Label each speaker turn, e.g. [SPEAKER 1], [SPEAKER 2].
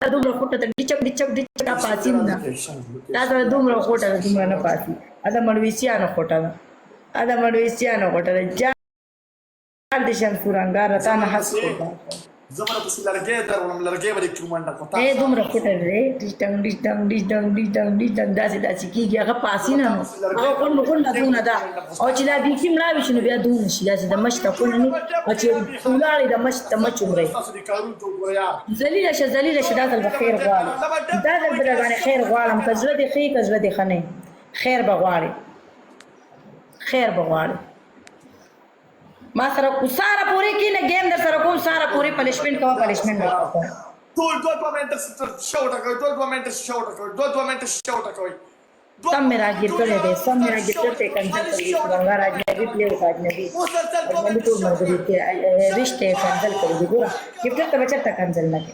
[SPEAKER 1] دومره خوټه ته ډچک ډچک ډچک دا پاسي نه دا سره دومره خوټه ده دومره نه پاسي دا مړويسيانو خوټه ده دا مړويسيانو خوټه ده جان دي شان کورانګار تا نه حس کوه
[SPEAKER 2] زمره پس لرګې درولم لرګې باندې کومانډه کوتا
[SPEAKER 1] دومره خوټه ده ډچک ډچک ډچک ډچک داسې کیږي هغه پاسي نه هغه کول دونه ده او چې دا بیخي مړاوي شنو بیا دونه شي داسې د مشته کول نه او چې ولاړې د مشته مچومري ذلیله شه دا ځل بخیر غواړم دا ځل به باندې خیر غواړم کزړه دې خې کزړه دې خنه خیر بغواړي ما سره کو ساره پوری کې نه گیم در سره کوم ساره پوری پنشمنت کوه پنشمنت وکړه
[SPEAKER 2] ټول 2 منټه شاوټ کوي 2 منټه شاوټ کوي
[SPEAKER 1] سم میرا गिर करे दे सब मेरा गिर करते कंसल्ट करिए गंगा राज ने भी प्ले उठा ने भी मैं तो मर्जी के रिश्ते कंसल्ट कर दी पूरा गिफ्ट तो बच्चा तक कंसल्ट ना के